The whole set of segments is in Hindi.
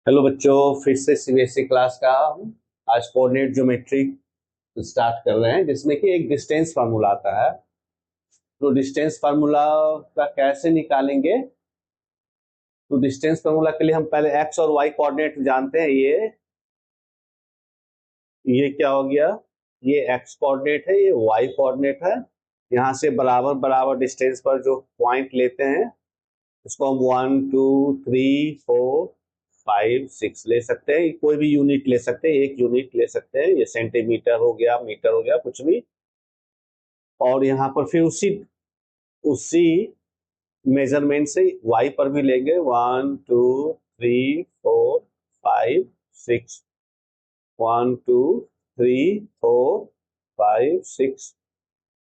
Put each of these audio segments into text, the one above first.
हेलो बच्चों, फिर से सीबीएसई क्लास का हम आज कोऑर्डिनेट ज्योमेट्री स्टार्ट कर रहे हैं, जिसमें कि एक डिस्टेंस फार्मूला आता है। तो डिस्टेंस फार्मूला का कैसे निकालेंगे? तो डिस्टेंस फार्मूला के लिए हम पहले एक्स और वाई कोऑर्डिनेट जानते हैं। ये क्या हो गया? ये एक्स कोऑर्डिनेट है, ये वाई कोऑर्डिनेट है। यहाँ से बराबर बराबर डिस्टेंस पर जो पॉइंट लेते हैं उसको हम 1 2 3 4 5 6 ले सकते हैं। कोई भी यूनिट ले सकते हैं, एक यूनिट ले सकते हैं। ये सेंटीमीटर हो गया, मीटर हो गया, कुछ भी। और यहाँ पर फिर उसी उसी मेजरमेंट से वाई पर भी लेंगे। 1 2 3 4 5 6। 1 2 3 4 5 6।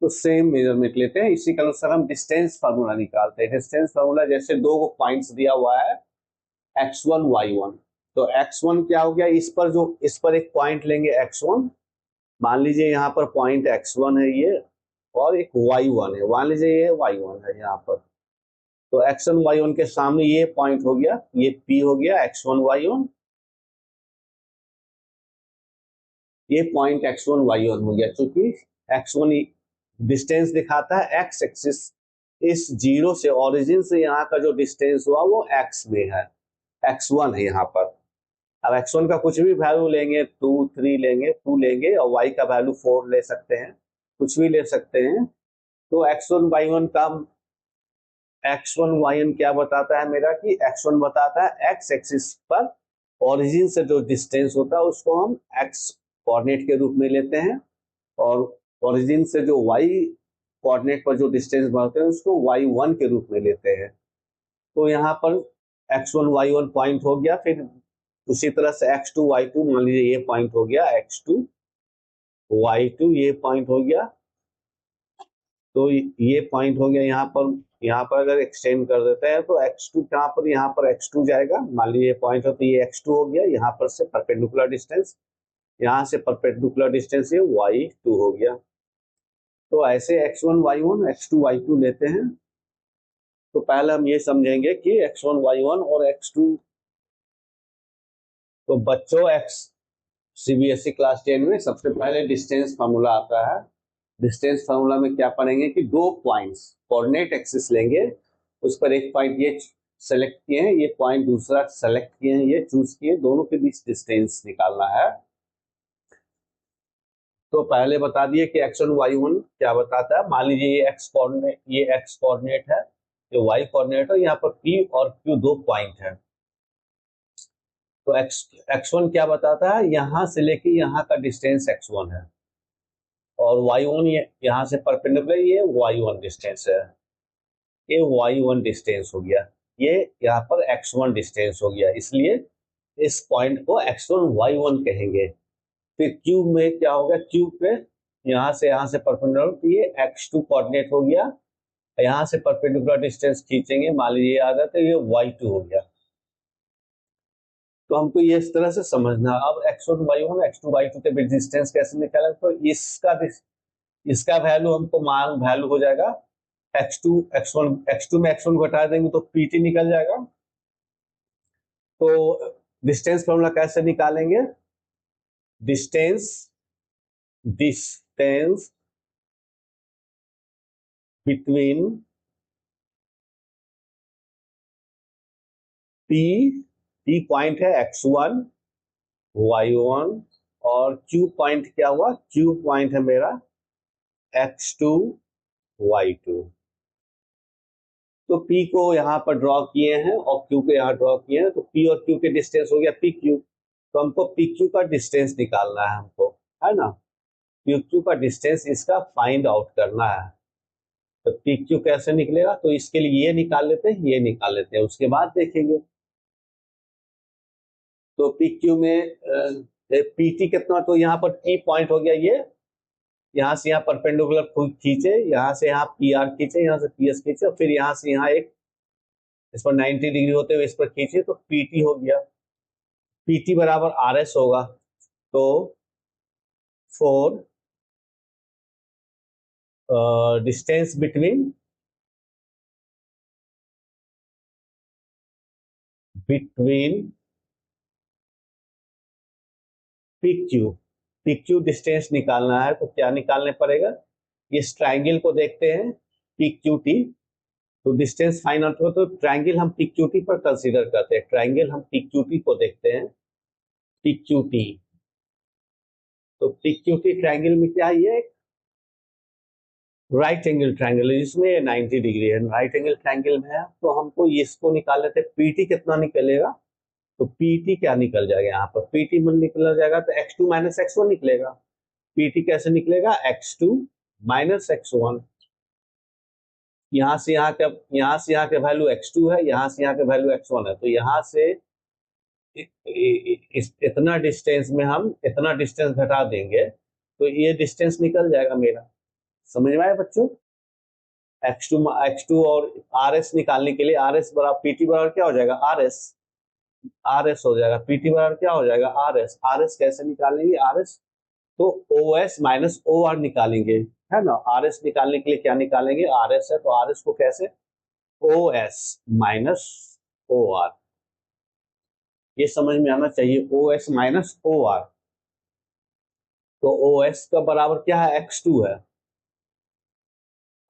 तो सेम मेजरमेंट लेते हैं। इसी के अनुसार हम डिस्टेंस फार्मूला निकालते हैं। डिस्टेंस फार्मूला जैसे दो पॉइंट्स दिया हुआ है, x1 y1। तो x1 क्या हो गया? इस पर एक पॉइंट लेंगे x1। मान लीजिए यहाँ पर पॉइंट x1 है ये, और एक y1 है, मान लीजिए ये y1 है यहाँ पर। तो x1 y1 के सामने ये पॉइंट हो गया, ये p हो गया x1 y1। ये पॉइंट x1 y1 हो गया, क्योंकि x1 डिस्टेंस दिखाता है x एक्सिस। इस जीरो से, ओरिजिन से यहाँ का जो डिस्टेंस हुआ वो x में है, x1 है यहाँ पर। अब x1 का कुछ भी वैल्यू लेंगे, 2 3 लेंगे, 2 लेंगे, और y का वैल्यू 4 ले सकते हैं, कुछ भी ले सकते हैं। तो x1 y1 क्या बताता है मेरा? कि x1 बताता है x एक्सिस पर ओरिजिन से जो डिस्टेंस होता है उसको हम x कोऑर्डिनेट के रूप में लेते हैं, और ओरिजिन से जो y कोऑर्डिनेट पर जो डिस्टेंस बढ़ते हैं उसको y1 के रूप में लेते हैं। तो यहाँ पर x1 y1 पॉइंट हो गया। फिर उसी तरह से x2 y2, मान लीजिए ये पॉइंट हो गया x2 y2, ये पॉइंट हो गया। तो ये पॉइंट हो गया यहाँ पर अगर एक्सटेंड कर देते हैं तो x2 कहाँ पर? यहाँ पर x2 जाएगा। मान लीजिए ये पॉइंट हो, तो ये x2 हो गया। यहाँ पर से परपेंडिकुलर डिस्टेंस, यहाँ से परपेंडिकुलर डिस्टेंस ये y2 हो गया। तो ऐसे x1 y1 x2 y2 लेते हैं। तो पहले हम ये समझेंगे कि x1 y1 और x2। तो बच्चों, सीबीएसई क्लास 10 में सबसे पहले डिस्टेंस फार्मूला आता है। डिस्टेंस फार्मूला में क्या पढ़ेंगे कि दो पॉइंट्स कोऑर्डिनेट एक्सिस लेंगे, उस पर एक पॉइंट ये सेलेक्ट किए हैं, ये पॉइंट दूसरा सेलेक्ट किए हैं, ये चूज किए, दोनों के बीच डिस्टेंस निकालना है। तो पहले बता दिए कि x1 y1 क्या बताता है। मान लीजिए ये एक्स कोऑर्डिनेट है, ये y कोऑर्डिनेट है, यहाँ पर p और q दो पॉइंट है। तो x1 क्या बताता है? यहाँ से लेके यहाँ का डिस्टेंस x1 है, और y1 यहाँ से परपेंडिकुलर ये y1 डिस्टेंस है। ये y1 डिस्टेंस हो गया, ये यहाँ पर x1 डिस्टेंस हो गया, इसलिए इस पॉइंट को x1 y1 कहेंगे। फिर q में क्या होगा? q पे यहाँ से परपेंडिकुलर, तो ये x2 कोऑर्डिनेट हो गया। यहाँ से परपेंडिकुलर डिस्टेंस खींचेंगे, मान लीजिए आ जाता है, ये y2 हो गया। तो हमको ये इस तरह से समझना। अब x1 y1 x2 y2 के बीच डिस्टेंस कैसे निकालें? तो इसका वैल्यू हमको मान वैल्यू हो जाएगा x2 में x1 घटा देंगे तो pt निकल जाएगा। तो डिस्टेंस फॉर्मूला कैसे निकालेंगे? Distance distance between p, p point है x1 y1, और q पॉइंट क्या हुआ? q पॉइंट है मेरा x2 y2। तो P को यहाँ पर ड्रॉ किए हैं और Q को यहाँ ड्रॉ किए हैं, तो P और Q के डिस्टेंस हो गया PQ। तो हमको PQ का डिस्टेंस निकालना है हमको, है ना? PQ का डिस्टेंस इसका फाइंड आउट करना है। तो PQ कैसे निकलेगा? तो इसके लिए ये निकाल लेते हैं, ये निकाल लेते हैं, उसके बाद देखेंगे। तो PQ में PT कितना? तो यहाँ पर P पॉइंट हो गया ये, यहाँ से यहाँ परपेंडिकुलर खींचे, यहाँ से यहाँ PR खींचे, यहाँ से PS खींचे, और फिर यहाँ से यहाँ एक इस पर 90 डिग्री होते हुए इस पर खींचे, तो PT हो गया। PT बराबर RS होगा। तो 4 distance between P Q distance निकालना है तो क्या निकालने पड़ेगा, इस ट्राइंगल को देखते हैं पी क्यू टी, तो डिस्टेंस फाइंड आउट हो तो ट्राइंगल हम पी क्यू टी पर कंसीडर करते हैं, ट्राइंगल हम पी क्यू टी को देखते हैं, पी क्यू टी। तो पी क्यू टी ट्राइंगल में क्या है, ये राइट एंगल ट्राइंगल है जिसमें 90 डिग्री है, राइट एंगल ट्राइंगल में है, तो हमको इसको निकाल लेते हैं, पीटी कितना निकलेगा, तो पीटी क्या निकल जाएगा, यहाँ पर पीटी मन निकल जाएगा तो x2 माइनस x1 निकलेगा। पीटी कैसे निकलेगा, x2 माइनस x1, यहाँ से यहाँ के वैल्यू x2 है, यहाँ से यहाँ के वैल्यू x1 है, तो यहाँ से इतना डिस्टेंस में हम इतना डिस्टेंस घटा देंगे तो ये डिस्टेंस निकल जाएगा मेरा। समझ में आया बच्चों, x2 और RS निकालने के लिए RS बराबर PT बराबर क्या हो जाएगा, RS हो जाएगा, PT बराबर क्या हो जाएगा, RS कैसे निकालेंगे, RS तो OS माइनस OR निकालेंगे, है ना। RS निकालने के लिए क्या निकालेंगे, RS है तो RS को कैसे, OS माइनस OR, ये समझ में आना चाहिए, OS माइनस OR। तो OS का बराबर क्या है, x2 है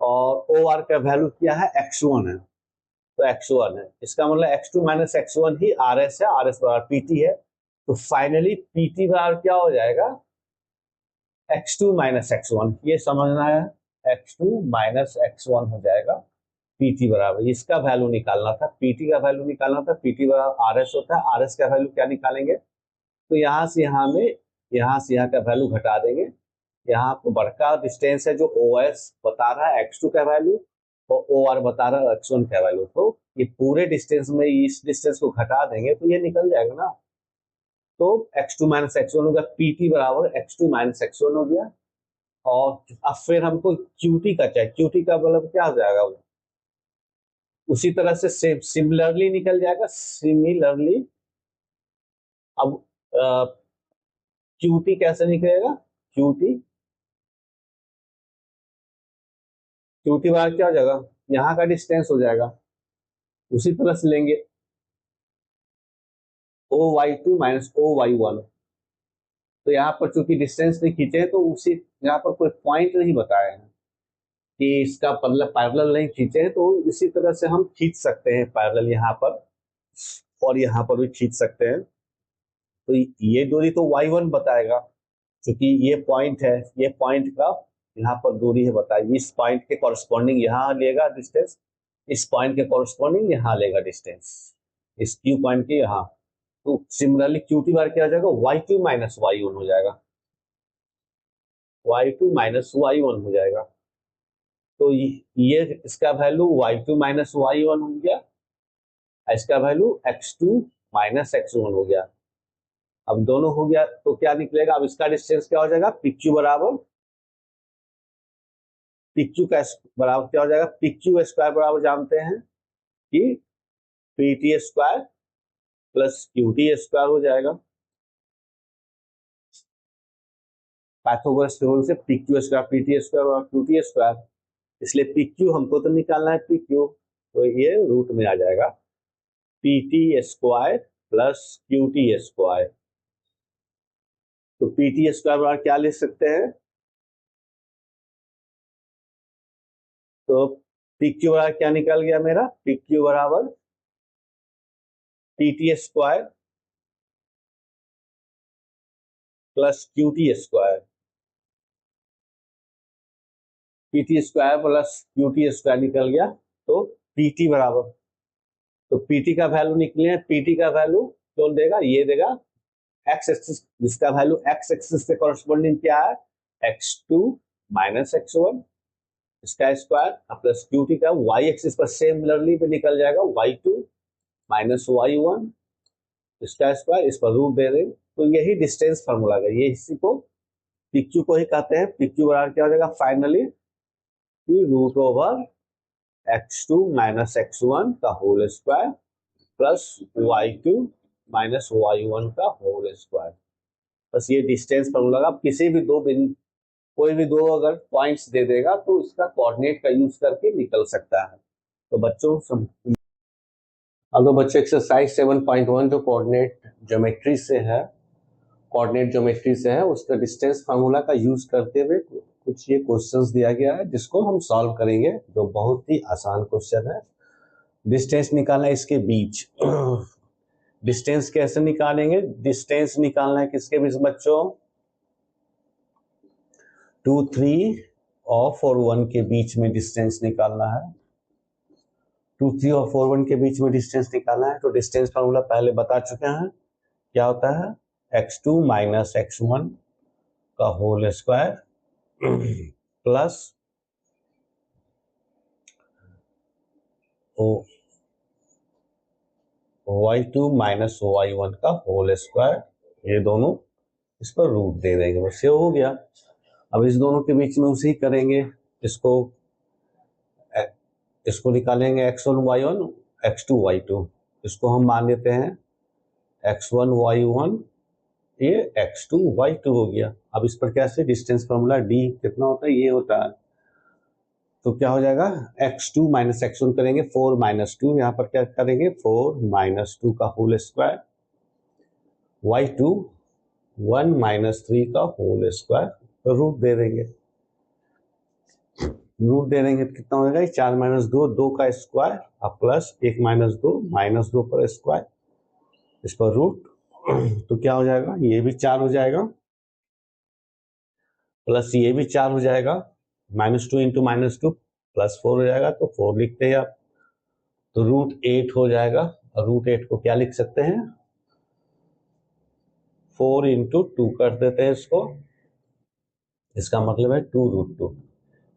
और OR का वैल्यू क्या है, x1 है, तो x1 है, इसका मतलब x2 माइनस x1 ही RS है, RS बराबर PT है, तो फाइनली PT बराबर क्या हो जाएगा, x2 माइनस x1, ये समझना है, x2 माइनस x1 हो जाएगा, PT बराबर इसका वैल्यू निकालना था, PT का वैल्यू निकालना था, PT बराबर RS होता है, RS का वैल्यू क्या निकालेंगे, तो यहाँ से यहाँ का वैल्यू घटा देंगे, यहाँ तो बड़का डिस्टेंस है जो OS बता रहा है x2 का वैल्यू और OR बता रहा है x1 का वैल्यू, तो ये पूरे डिस्टेंस में इस डिस्टेंस को घटा देंगे तो ये निकल जाएगा ना, तो x2 माइनस x1 हो गया, PT बराबर x2 माइनस x1 हो गया। और अब फिर हमको QT का चाहिए, QT का मतलब क्या हो जाएगा, उसी तरह से सिमिलरली निकल जाएगा, सिमिलरली अब QT कैसे निकलेगा, QT बार क्या हो जाएगा, यहाँ का डिस्टेंस हो जाएगा, उसी तरह से लेंगे OY2 माइनस OY1, तो यहाँ पर चूंकि डिस्टेंस नहीं खींचे तो उसी यहाँ पर कोई पॉइंट नहीं बताए हैं कि इसका मतलब पैरेलल नहीं खींचे हैं, तो इसी तरह से हम खींच सकते हैं पैरेलल यहाँ पर और यहाँ पर भी खींच सकते हैं, तो ये दूरी तो y1 बताएगा क्योंकि ये पॉइंट है, ये पॉइंट का यहाँ पर दूरी है बताइए, इस पॉइंट के कॉरस्पॉन्डिंग यहाँ लेगा डिस्टेंस, इस पॉइंट के कॉरस्पॉन्डिंग यहाँ लेगा डिस्टेंस, इस क्यू पॉइंट के यहाँ, तो सिमिलरली QT बार क्या हो जाएगा, y2 माइनस y1 हो जाएगा, y2 माइनस y1 हो जाएगा, तो ये इसका वैल्यू y2 माइनस y1 हो गया, इसका वैल्यू x2 माइनस x1 हो गया। अब दोनों हो गया तो क्या निकलेगा, अब इसका डिस्टेंस क्या हो जाएगा, PQ बराबर PQ का बराबर क्या हो जाएगा, PQ स्क्वायर बराबर जानते हैं कि PT square plus QT square हो जाएगा, पाइथागोरस के रूल से PQ स्क्वायर PT स्क्वायर और QT स्क्वायर, इसलिए PQ हमको तो निकालना है PQ, तो ये रूट में आ जाएगा PT square plus QT square, तो PT स्क्वायर बराबर क्या लिख सकते हैं, तो PQ बराबर क्या निकल गया मेरा, PQ बराबर PT square plus QT square, PT square plus QT square निकल गया, तो PT बराबर, तो PT का वैल्यू निकले, PT का वैल्यू कौन देगा, ये देगा एक्स एक्सिस, जिसका वैल्यू एक्स एक्सिस से कॉरस्पॉन्डिंग क्या है, x2 माइनस x1 इसका स्क्वायर प्लस QT का y एक्सिस पर सिमिलरली पे निकल जाएगा y2 माइनस y1 इसका स्क्वायर, इस पर रूट दे देंगे, तो यही डिस्टेंस फॉर्मूला है, ये इसी को PQ को ही कहते हैं, PQ बराबर क्या हो जाएगा finally root over x2 minus x1 का whole square plus y2 minus y1 का होल स्क्वायर, बस ये डिस्टेंस फॉर्मूला, आप किसी भी कोई भी दो अगर पॉइंट्स दे देगा तो इसका कोऑर्डिनेट का यूज करके निकल सकता है। तो बच्चों अब तो बच्चों एक्सरसाइज 7.1 जो कोऑर्डिनेट ज्योमेट्री से है कोऑर्डिनेट ज्योमेट्री से है, उसका डिस्टेंस फार्मूला का यूज करते हुए कुछ ये क्वेश्चंस दिया गया है जिसको हम सॉल्व करेंगे, जो बहुत ही आसान क्वेश्चन है। डिस्टेंस निकालना है इसके बीच। डिस्टेंस कैसे निकालेंगे? डिस्टेंस निकालना है किसके बीच बच्चों? 2, 3 और 4, 1 के बीच में डिस्टेंस निकालना है। 2, 3 और 4, 1 के बीच में डिस्टेंस निकालना है। तो डिस्टेंस फार्मूला पहले बता चुके हैं, क्या होता है? x2 माइनस x1 का whole square plus y2 minus y1 का होल स्क्वायर, ये दोनों इस पर रूट दे देंगे, बस ये हो गया। अब इस दोनों के बीच में उसी करेंगे, इसको निकालेंगे x1 y1 x2 y2, इसको हम मान लेते हैं x1 y1, ये x2 y2 हो गया। अब इस पर कैसे? डिस्टेंस फॉर्मूला d कितना होता है? ये होता है। तो क्या हो जाएगा? x2 माइनस x1 करेंगे, 4 माइनस 2, यहाँ पर क्या करेंगे? 4 माइनस 2 का होल स्क्वायर, y2 1 माइनस 3 का होल स्क्वायर, तो रूट दे देंगे। रूट दे देंगे तो कितना हो जाएगा? 4 माइनस 2, 2 का स्क्वायर, अब प्लस 1 माइनस 2, माइनस 2 पर स्क्वायर, इस पर रूट। तो क्या हो जाएगा? ये भी 4 हो जाएगा, प्लस ये भी 4 हो जाएगा, -2 इंटू -2 +4 हो जाएगा, तो 4 लिखते हैं आप। तो √8 हो जाएगा, और √8 को क्या लिख सकते हैं? 4 इंटू 2 कर देते हैं इसको, इसका मतलब है 2√2।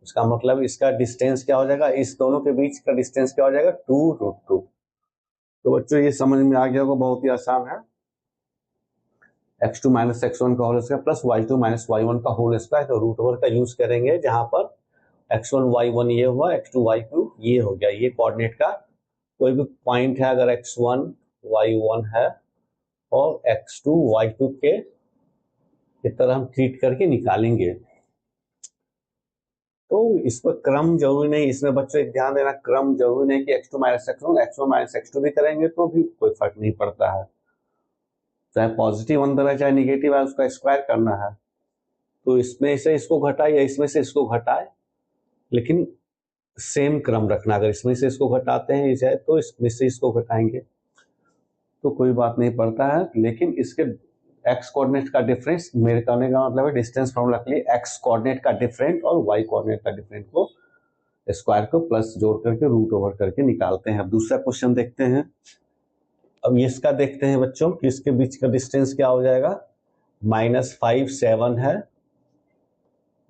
इसका मतलब इसका डिस्टेंस क्या हो जाएगा? इस दोनों के बीच का डिस्टेंस क्या हो जाएगा? 2√2। तो बच्चों ये समझ में आ गया होगा, बहुत ही आसान है। x2 माइनस x1 का whole square plus y2 minus y1 का होल स्क्वायर, तो रूट ओवर का यूज करेंगे, जहां पर x1 y1 ये हुआ, x2 y2 ये हो गया। ये कोऑर्डिनेट का कोई भी पॉइंट है, अगर x1 y1 है और x2 y2 के तरह हम ट्रीट करके निकालेंगे। तो इस पर क्रम जरूरी नहीं, इसमें बच्चों एक ध्यान देना, क्रम जरूरी नहीं कि x2 minus x1 x1 minus x2 भी करेंगे तो भी कोई फर्क नहीं पड़ता है। चाहे पॉजिटिव अंदर है चाहे निगेटिव है, उसका स्क्वायर करना है। तो इसमें से इसको घटाए या इसमें से इसको घटाए, लेकिन सेम क्रम रखना। अगर इसमें से इसको घटाते हैं चाहे तो इसमें से इसको घटाएंगे तो कोई बात नहीं पड़ता है। लेकिन इसके एक्स कोऑर्डिनेट का डिफरेंस, मेरे कहने का मतलब है डिस्टेंस फॉर्मूला के लिए एक्स कोऑर्डिनेट का डिफरेंट और वाई कोऑर्डिनेट का डिफरेंट को स्क्वायर को प्लस जोड़ करके रूट ओवर करके निकालते हैं। अब दूसरा क्वेश्चन देखते हैं। अब इसका देखते हैं बच्चों कि इसके बीच का डिस्टेंस क्या हो जाएगा? -5 7 है,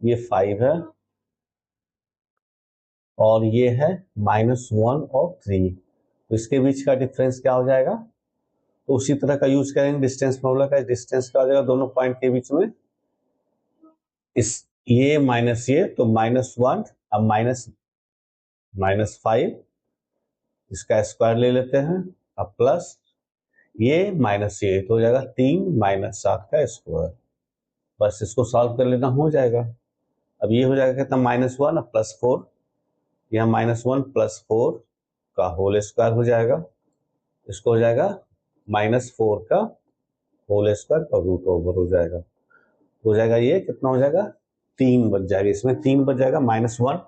ये 5 है, और ये है -1 और 3, तो इसके बीच का डिफरेंस क्या हो जाएगा? तो उसी तरह का यूज करेंगे डिस्टेंस फॉर्मूला का। डिस्टेंस क्या हो जाएगा दोनों पॉइंट के बीच में? इस ये माइनस ये, तो -1, अब -5, इसका स्क्वायर ले लेते हैं, अब प्लस ये माइनस ये, तो हो जाएगा 3 - 7 का स्क्वायर। बस इसको सॉल्व कर लेना, हो जाएगा। अब ये हो जाएगा कितना? -1 अब +4, यहाँ -1 +4 का होल स्क्वायर हो जाएगा, इसको हो जाएगा -4 का होल स्क्वायर का रूट ओवर हो जाएगा। हो जाएगा ये कितना हो जाएगा? 3 बच जाएगा, इसमें 3 बच जाएगा, -1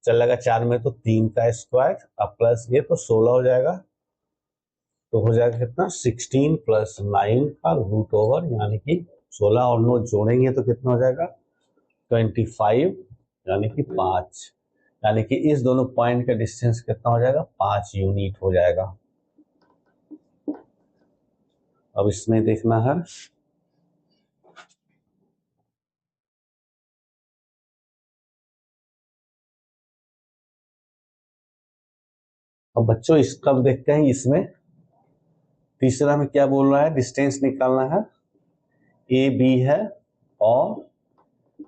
चल जाएगा 4 में, तो 3 का स्क्वायर, अब प्लस ये तो 16 हो जाएगा। तो हो जाएगा कितना? 16 + 9 का रूट ओवर, यानी कि 16 और 9 जोड़ेंगे तो कितना हो जाएगा? 25, यानी कि 5, यानी कि इस दोनों पॉइंट का डिस्टेंस कितना हो जाएगा? 5 यूनिट हो जाएगा। अब इसमें देखना है, अब बच्चों इसका देखते हैं। इसमें तीसरा में क्या बोल रहा है? डिस्टेंस निकालना है, ए बी है और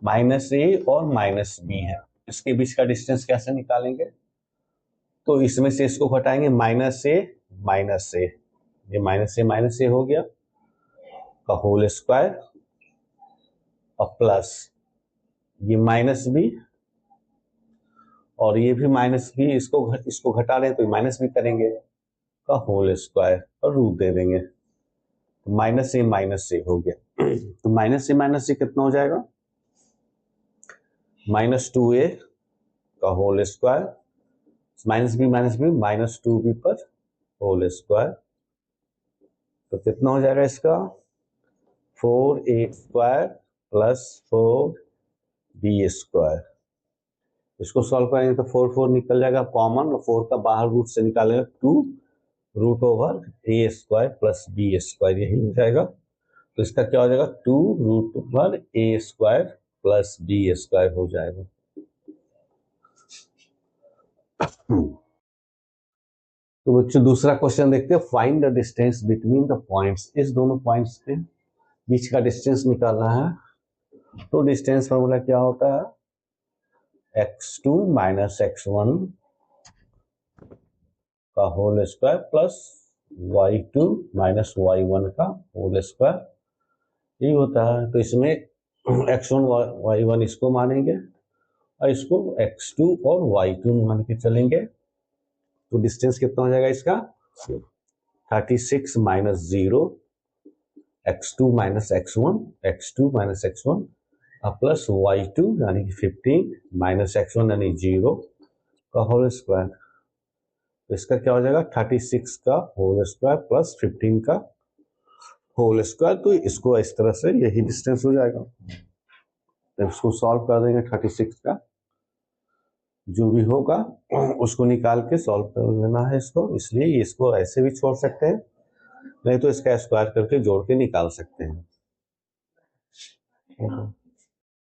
-a और -b है, इसके बीच का डिस्टेंस कैसे निकालेंगे? तो इसमें से इसको घटाएंगे, -a -a, ये -a हो गया का होल स्क्वायर, और प्लस ये -b और ये भी -b, इसको घटा लें तो -b करेंगे का होल स्क्वायर और रूट दे देंगे। माइनस ए हो गया। तो माइनस ए कितना हो जाएगा, -2a का whole square minus B -2b पर होल स्क्वायर। तो कितना हो जाएगा इसका 4a² प्लस 4b²। इसको सॉल्व करेंगे तो 4 निकल जाएगा कॉमन, और 4 का बाहर रूट से निकालेगा 2 √a² प्लस b², यही हो जाएगा। तो इसका क्या हो जाएगा 2 √a² प्लस b² हो जाएगा। तो बच्चों दूसरा क्वेश्चन देखते हैं, find the distance between the points. इस दोनों पॉइंट्स के बीच का डिस्टेंस निकालना है। तो डिस्टेंस फॉर्मूला क्या होता है, x2 माइनस x1 का whole square plus y2 minus y1 का होल स्क्वायर, यही होता है। तो इसमें x1 y1 इसको मानेंगे और इसको x2 और y2 मान के चलेंगे। तो डिस्टेंस कितना हो जाएगा इसका 36 minus 0 x2 minus x1 plus y2 यानी कि 15 माइनस x1 यानी 0 का होल स्क्वायर। तो इसका क्या हो जाएगा 36 का होल स्क्वायर प्लस 15 का होल स्क्वायर। तो इसको इस तरह से यही डिस्टेंस हो जाएगा। तो इसको सॉल्व कर देंगे 36 का, जो भी होगा उसको निकाल के सॉल्व कर लेना है इसको। इसलिए इसको ऐसे भी छोड़ सकते हैं, नहीं तो इसका स्क्वायर करके जोड़ के निकाल सकते हैं।